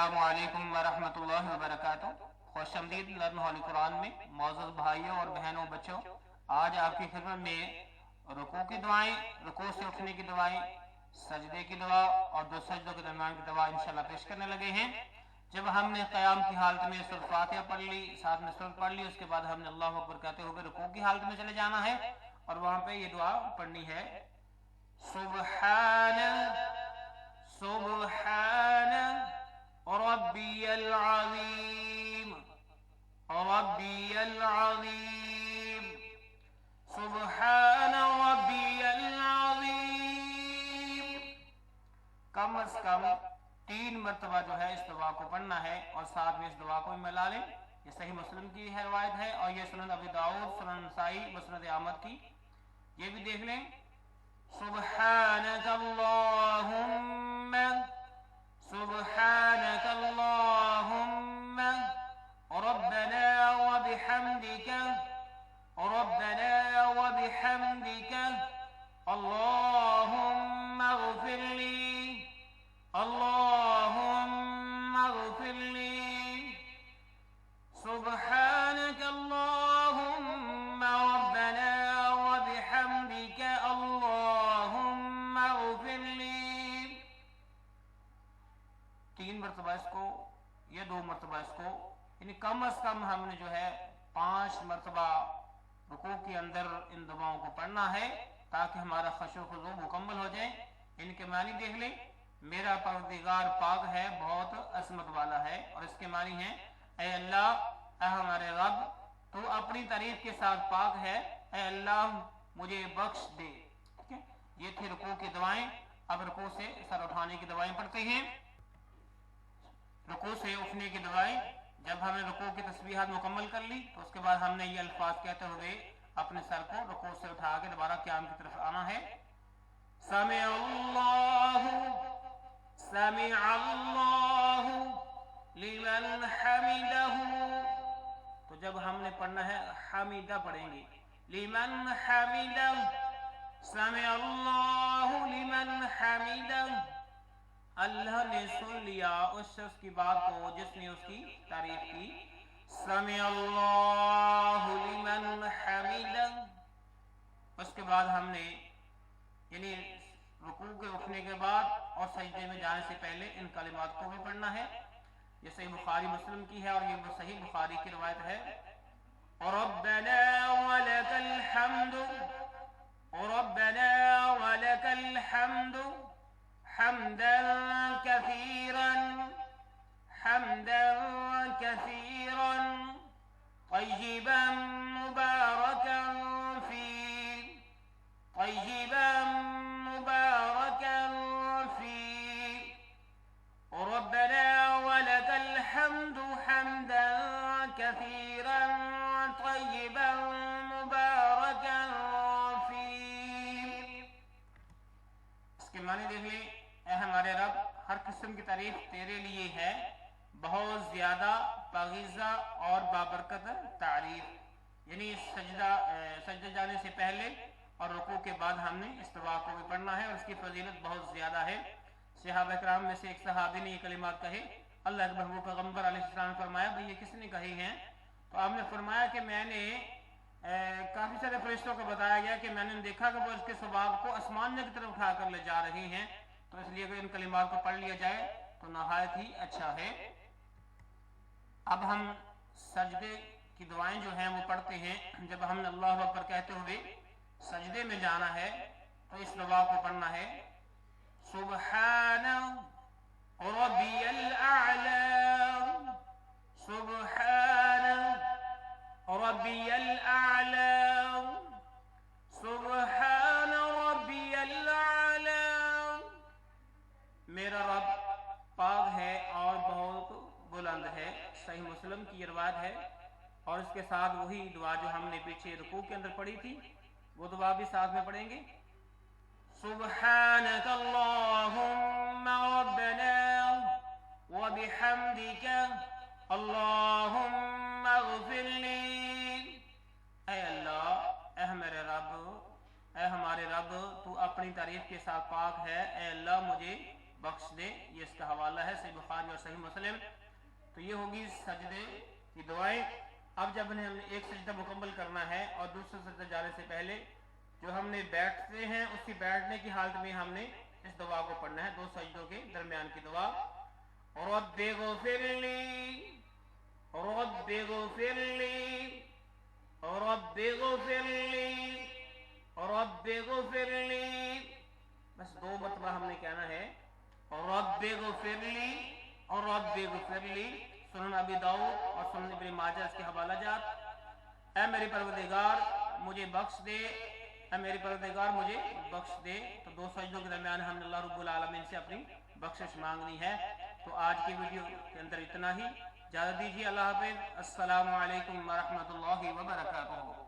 अस्सलामु अलैकुम वरहमतुल्लाहि वबरकातुहू। खुश आमदीद लर्न होली कुरान में मौजूद भाइयों और बहनों बच्चों, आज आपकी खिदमत में रुकू की दुआएं, रुकू से उठने की दुआएं, सजदे की दुआ और दो सजदों के दरमियान की दुआ इंशाल्लाह पेश करने लगे हैं। जब हमने क़याम की हालत में सूरह फातिहा पढ़ ली, साथ में सूरत पढ़ ली, उसके बाद हमने अल्लाहु अकबर कहते हुए रुकू की हालत में चले जाना है और वहां पे ये दुआ पढ़नी है, सुब्हान सुब्हान रब्बियल अज़ीम रब्बियल अज़ीम सुब्हान रब्बियल अज़ीम। कम अज कम 3 मरतबा जो है इस दुआ को पढ़ना है और साथ में इस दुआ को भी मिला लें। ये सही मुस्लिम की है रवायत है और ये सुनन अबू दाऊद, सुनन नसाई, मुस्नद अहमद की, ये भी देख लें। सुब्हानक अल्लाहुम्मा सुब्हानक अल्लाहुम्मा रब्बना व बिहम्दिका रब्बना व बिहम्दिका अल्लाहुम्मा इग़फिरली अल्लाहुम्मा इग़फिरली सुब्हानक अल्लाहुम्मा रब्बना व बिहम्दिका अल्लाहुम्मा इग़फिरली। 3 मरतबा इसको या 2 मरतबा इसको, यानी कम अज कम हमने जो है 5 मरतबा रुकू के अंदर इन दुआओं को पढ़ना है ताकि हमारा खशू खुजू मुकम्मल हो जाए। इनके मानी देख लें। मेरा परवरदिगार पाक है, बहुत असमत वाला है, और इसके मानी है, ऐ अल्लाह, ऐ हमारे रब, तू अपनी तारीफ के साथ पाक है, ऐ अल्लाह मुझे बख्श दे। ठीक है, ये थी रुकू की दुआएं। अब रुकू से सर उठाने की दुआएं पढ़ते हैं। रुकू से उठने की दुआएं, जब हमने रुकू की तस्बीहात मुकम्मल कर ली तो उसके बाद हमने ये अल्फाज कहते हुए अपने सर को रुकू से उठा के दोबारा क़याम की तरफ आना है। समिअल्लाहु लिमन हमिदहु। तो जब हमने पढ़ना है हमीदा पढ़ेंगे, लिमन हमिदहु, समिअल्लाहु लिमन हमिदहु। अल्लाह ने सुन लिया उस शख्स की बात को जिसने उसकी तारीफ की। समिअल्लाहु लिमन हमिदहु। उसके बाद हमने यानी रुकू के उठने के बाद और सजदे में जाने से पहले इन कलिमात को भी पढ़ना है। ये सही बुखारी मुस्लिम की है और ये सही बुखारी की रवायत है। रब्बना वलकल हम्दु रब्बना वलकल हम्दु हम्दन कसीरन तय्यिबन मुबारकन फीह तय्यिबन मुबारकन फीह रब्बना वलकल हम्दु हम्दन कसीरन तय्यिबन मुबारकन फीह। इसके माने देख लें। ऐ हमारे रब, हर किस्म की तारीफ तेरे लिए है, बहुत ज्यादा पाकीज़ा और बाबरकत तारीफ। यानी सजदे जाने से पहले और रुकू के बाद हमने इस दुआ को भी पढ़ना है और इसकी फजीलत बहुत ज्यादा है। सहाबा किराम में से एक सहाबी ने ये कलिमात कहे। अल्लाह के महबूब पैगंबर अलैहिस्सलाम ने फरमाया, भाई ये किसने कहे हैं? तो आपने फरमाया कि मैंने काफी सारे फरिश्तों को बताया गया कि मैंने देखा कि वो इसके स्वभाव को आसमान की तरफ उठा कर ले जा रही हैं, तो इसलिए अगर इन कलिमात को पढ़ लिया जाए तो नहायत ही अच्छा है। अब हम सजदे की दुआएं जो हैं वो पढ़ते हैं। जब हमने अल्लाहु अकबर कहते हुए सजदे में जाना है तो इस दुआ को पढ़ना है, सुब्हान रब्बियल आला सुब्हान रब्बियल आला सुब्हान रब्बियल आला। मेरा रब पाक है और बहुत बुलंद है। सही मुस्लिम की रवायत है और इसके साथ वही दुआ जो हमने पीछे रुकू के अंदर पढ़ी थी वो दुआ भी साथ में पढ़ेंगे। सुब्हानक अल्लाहुम्मा रब्बना व बिहम्दिका अल्लाहुम्मा इग़फिरली। ऐ अल्लाह, ऐ मेरे रब, ऐ हमारे रब, तू अपनी तारीफ के साथ पाक है। ऐ अल्लाह मुझे बख्श दे। ये इसका हवाला है सही बुखारी और सही मुस्लिम। तो ये होगी सजदे की दुआएं। अब जब हमने एक सजदा मुकम्मल करना है और दूसरा सजदा जाने से पहले जो हमने बैठते हैं उसकी बैठने की हालत में हमने इस दुआ को पढ़ना है, दो सजदों के दरमियान की दुआ। Rabbi ग़फ़िरली rabbi ग़फ़िरली rabbi ग़फ़िरली rabbi ग़फ़िरली। बस 2 मरतबा हमने कहना है रब्बि ग़फ़िरली और रब्बि ग़फ़िरली। सुनन अबी दाऊद और सुनन इब्न माजा इसके हवाला जात। ऐ मेरे परवरदिगार मुझे बख्श दे, ऐ मेरे परवरदिगार मुझे बख्श दे। तो 2 सजदों के दरमियान हमने अल्लाह रब्बुल आलमीन से अपनी बख्शिश मांगनी है। तो आज की वीडियो के अंदर इतना ही। इजाज़त दीजिए, अल्लाह हाफ़िज़। अस्सलामु अलैकुम व रहमतुल्लाहि व बरकातुहू।